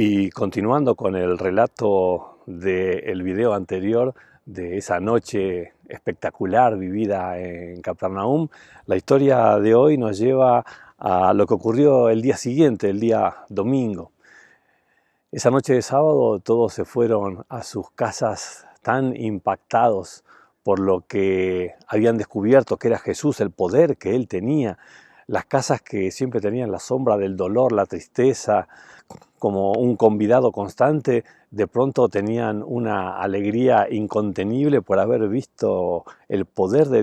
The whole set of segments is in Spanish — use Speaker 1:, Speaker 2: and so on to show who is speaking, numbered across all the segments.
Speaker 1: Y continuando con el relato del video anterior, de esa noche espectacular vivida en Capernaum, la historia de hoy nos lleva a lo que ocurrió el día siguiente, el día domingo. Esa noche de sábado todos se fueron a sus casas tan impactados por lo que habían descubierto que era Jesús, el poder que Él tenía. Las casas que siempre tenían la sombra del dolor, la tristeza, como un convidado constante, de pronto tenían una alegría incontenible por haber visto el poder de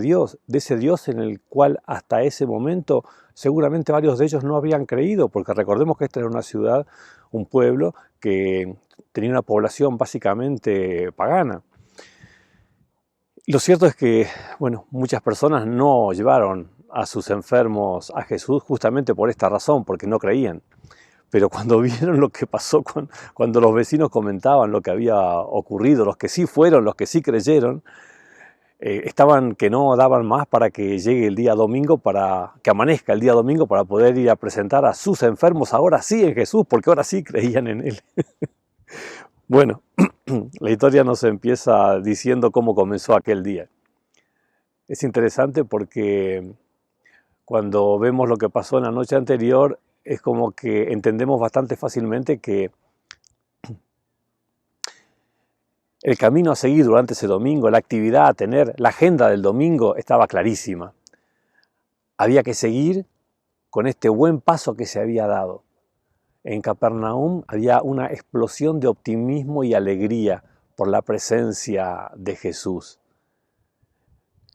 Speaker 1: ese Dios en el cual hasta ese momento seguramente varios de ellos no habían creído, porque recordemos que esta era una ciudad, un pueblo que tenía una población básicamente pagana. Lo cierto es que, bueno, muchas personas no llevaron a sus enfermos a Jesús justamente por esta razón, porque no creían. Pero cuando vieron lo que pasó, cuando los vecinos comentaban lo que había ocurrido, los que sí fueron, los que sí creyeron, estaban que no daban más para que llegue el día domingo, para que amanezca el día domingo, para poder ir a presentar a sus enfermos ahora sí en Jesús, porque ahora sí creían en Él. Bueno, la historia nos empieza diciendo cómo comenzó aquel día. Es interesante porque cuando vemos lo que pasó en la noche anterior, es como que entendemos bastante fácilmente que el camino a seguir durante ese domingo, la actividad a tener, la agenda del domingo estaba clarísima. Había que seguir con este buen paso que se había dado. En Capernaum había una explosión de optimismo y alegría por la presencia de Jesús.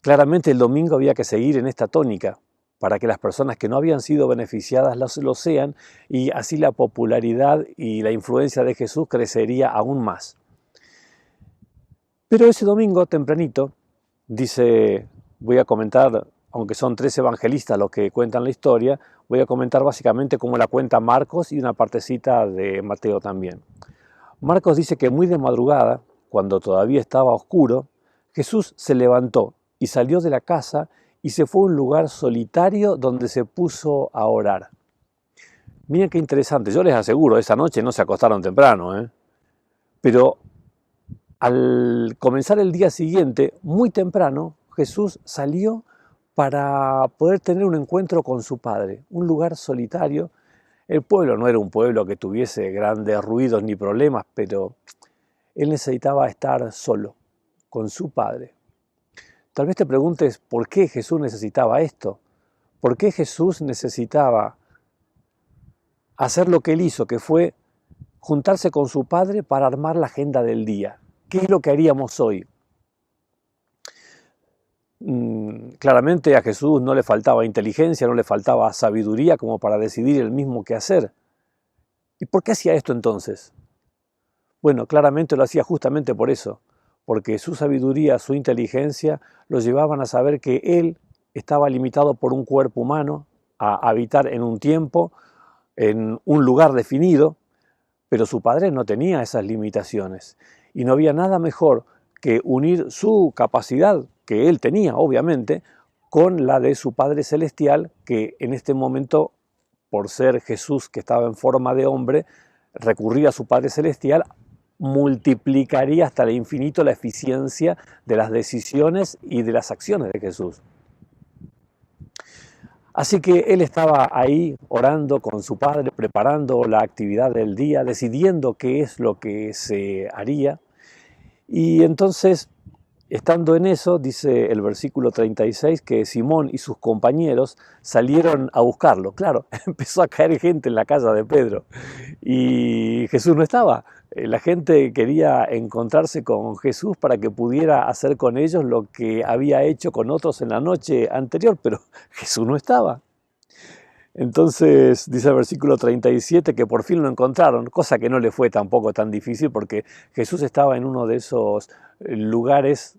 Speaker 1: Claramente el domingo había que seguir en esta tónica para que las personas que no habían sido beneficiadas lo sean, y así la popularidad y la influencia de Jesús crecería aún más. Pero ese domingo tempranito, voy a comentar, aunque son 3 evangelistas los que cuentan la historia, voy a comentar básicamente cómo la cuenta Marcos y una partecita de Mateo también. Marcos dice que muy de madrugada, cuando todavía estaba oscuro, Jesús se levantó y salió de la casa y se fue a un lugar solitario donde se puso a orar. Miren qué interesante, yo les aseguro, esa noche no se acostaron temprano, pero al comenzar el día siguiente, muy temprano, Jesús salió para poder tener un encuentro con su Padre, un lugar solitario. El pueblo no era un pueblo que tuviese grandes ruidos ni problemas, pero él necesitaba estar solo, con su Padre. Tal vez te preguntes, ¿por qué Jesús necesitaba esto? ¿Por qué Jesús necesitaba hacer lo que él hizo, que fue juntarse con su Padre para armar la agenda del día? ¿Qué es lo que haríamos hoy? Claramente a Jesús no le faltaba inteligencia, no le faltaba sabiduría como para decidir él mismo qué hacer. ¿Y por qué hacía esto entonces? Bueno, claramente lo hacía justamente por eso, porque su sabiduría, su inteligencia, lo llevaban a saber que él estaba limitado por un cuerpo humano, a habitar en un tiempo, en un lugar definido, pero su Padre no tenía esas limitaciones. Y no había nada mejor que unir su capacidad, que él tenía obviamente, con la de su Padre Celestial, que en este momento, por ser Jesús que estaba en forma de hombre, recurría a su Padre Celestial, multiplicaría hasta el infinito la eficiencia de las decisiones y de las acciones de Jesús. Así que él estaba ahí orando con su Padre, preparando la actividad del día, decidiendo qué es lo que se haría. Y entonces, estando en eso, dice el versículo 36, que Simón y sus compañeros salieron a buscarlo. Claro, empezó a caer gente en la casa de Pedro y Jesús no estaba. La gente quería encontrarse con Jesús para que pudiera hacer con ellos lo que había hecho con otros en la noche anterior, pero Jesús no estaba. Entonces dice el versículo 37 que por fin lo encontraron, cosa que no le fue tampoco tan difícil porque Jesús estaba en uno de esos lugares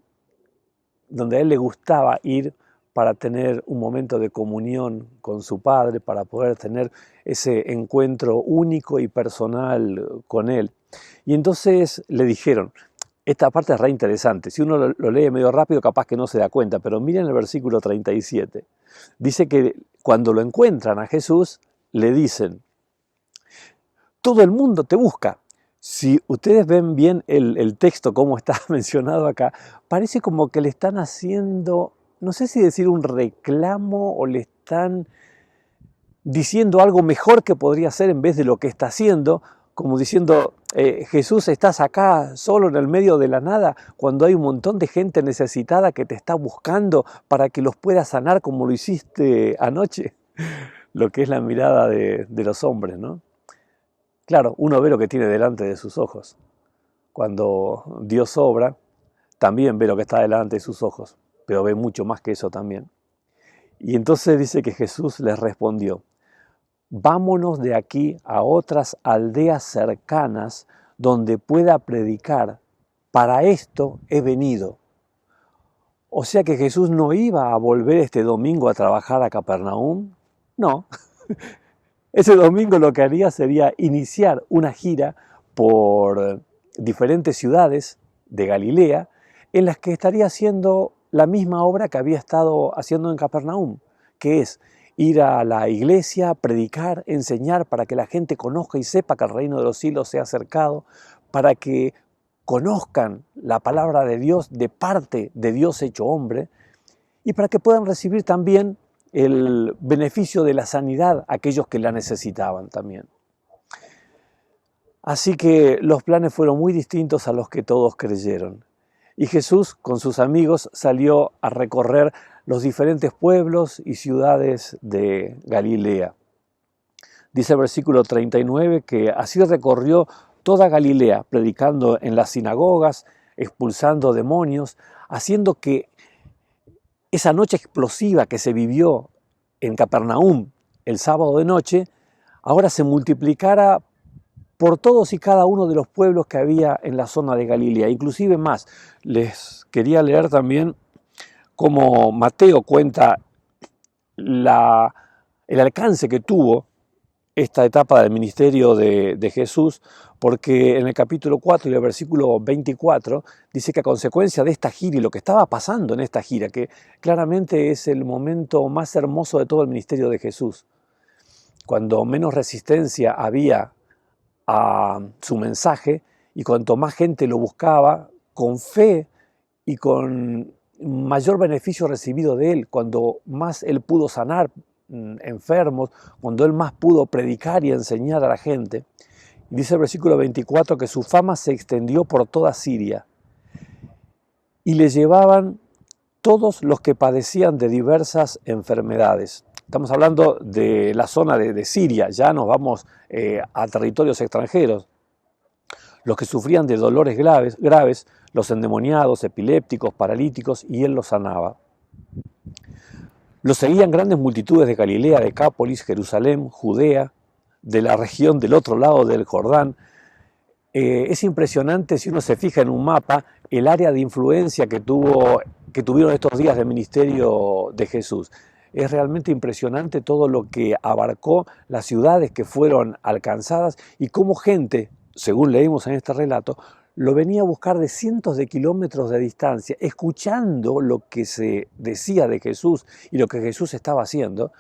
Speaker 1: donde a él le gustaba ir para tener un momento de comunión con su Padre, para poder tener ese encuentro único y personal con él. Y entonces le dijeron, esta parte es re interesante, si uno lo lee medio rápido capaz que no se da cuenta, pero miren el versículo 37. Dice que cuando lo encuentran a Jesús, le dicen, todo el mundo te busca. Si ustedes ven bien el texto, como está mencionado acá, parece como que le están haciendo, no sé si decir un reclamo o le están diciendo algo mejor que podría hacer en vez de lo que está haciendo, como diciendo, Jesús, estás acá solo en el medio de la nada, cuando hay un montón de gente necesitada que te está buscando para que los puedas sanar como lo hiciste anoche. Lo que es la mirada de los hombres, ¿no? Claro, uno ve lo que tiene delante de sus ojos. Cuando Dios obra, también ve lo que está delante de sus ojos, pero ve mucho más que eso también. Y entonces dice que Jesús les respondió, vámonos de aquí a otras aldeas cercanas donde pueda predicar. Para esto he venido. O sea que Jesús no iba a volver este domingo a trabajar a Capernaum. No, ese domingo lo que haría sería iniciar una gira por diferentes ciudades de Galilea en las que estaría haciendo la misma obra que había estado haciendo en Capernaum, que es ir a la iglesia, predicar, enseñar para que la gente conozca y sepa que el reino de los cielos se ha acercado, para que conozcan la palabra de Dios de parte de Dios hecho hombre y para que puedan recibir también el beneficio de la sanidad a aquellos que la necesitaban también. Así que los planes fueron muy distintos a los que todos creyeron. Y Jesús, con sus amigos, salió a recorrer los diferentes pueblos y ciudades de Galilea. Dice el versículo 39 que así recorrió toda Galilea, predicando en las sinagogas, expulsando demonios, haciendo que esa noche explosiva que se vivió en Capernaum el sábado de noche, ahora se multiplicara por todos y cada uno de los pueblos que había en la zona de Galilea. Inclusive más, les quería leer también cómo Mateo cuenta el alcance que tuvo esta etapa del ministerio de Jesús, porque en el capítulo 4 y el versículo 24 dice que a consecuencia de esta gira y lo que estaba pasando en esta gira, que claramente es el momento más hermoso de todo el ministerio de Jesús, cuando menos resistencia había a su mensaje y cuanto más gente lo buscaba, con fe y con mayor beneficio recibido de él, cuando más él pudo sanar enfermos, cuando él más pudo predicar y enseñar a la gente. Dice el versículo 24 que su fama se extendió por toda Siria y le llevaban todos los que padecían de diversas enfermedades. Estamos hablando de la zona de Siria, ya nos vamos a territorios extranjeros. Los que sufrían de dolores graves, los endemoniados, epilépticos, paralíticos, y él los sanaba. Los seguían grandes multitudes de Galilea, Decápolis, Jerusalén, Judea, de la región del otro lado del Jordán. Es impresionante si uno se fija en un mapa el área de influencia que tuvieron estos días de ministerio de Jesús. Es realmente impresionante todo lo que abarcó las ciudades que fueron alcanzadas y cómo gente, según leímos en este relato, lo venía a buscar de cientos de kilómetros de distancia, escuchando lo que se decía de Jesús y lo que Jesús estaba haciendo,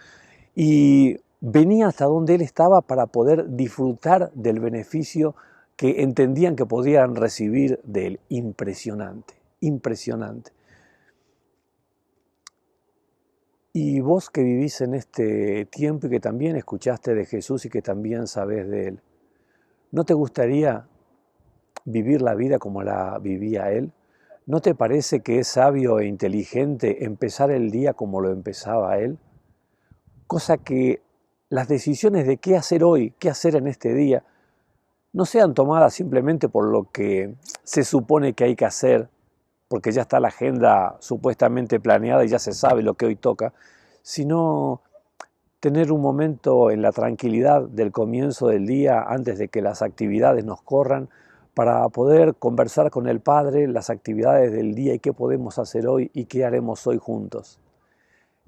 Speaker 1: y venía hasta donde él estaba para poder disfrutar del beneficio que entendían que podían recibir de él. Impresionante, impresionante. Y vos que vivís en este tiempo y que también escuchaste de Jesús y que también sabés de él, ¿no te gustaría vivir la vida como la vivía él? ¿No te parece que es sabio e inteligente empezar el día como lo empezaba él? Cosa que las decisiones de qué hacer hoy, qué hacer en este día, no sean tomadas simplemente por lo que se supone que hay que hacer, porque ya está la agenda supuestamente planeada y ya se sabe lo que hoy toca, sino tener un momento en la tranquilidad del comienzo del día antes de que las actividades nos corran, para poder conversar con el Padre las actividades del día y qué podemos hacer hoy y qué haremos hoy juntos.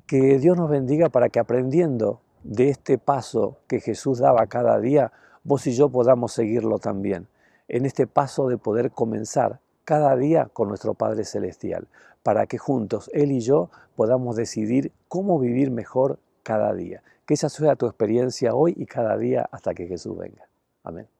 Speaker 1: Que Dios nos bendiga para que aprendiendo de este paso que Jesús daba cada día, vos y yo podamos seguirlo también, en este paso de poder comenzar cada día con nuestro Padre Celestial, para que juntos, Él y yo, podamos decidir cómo vivir mejor cada día. Que esa sea tu experiencia hoy y cada día hasta que Jesús venga. Amén.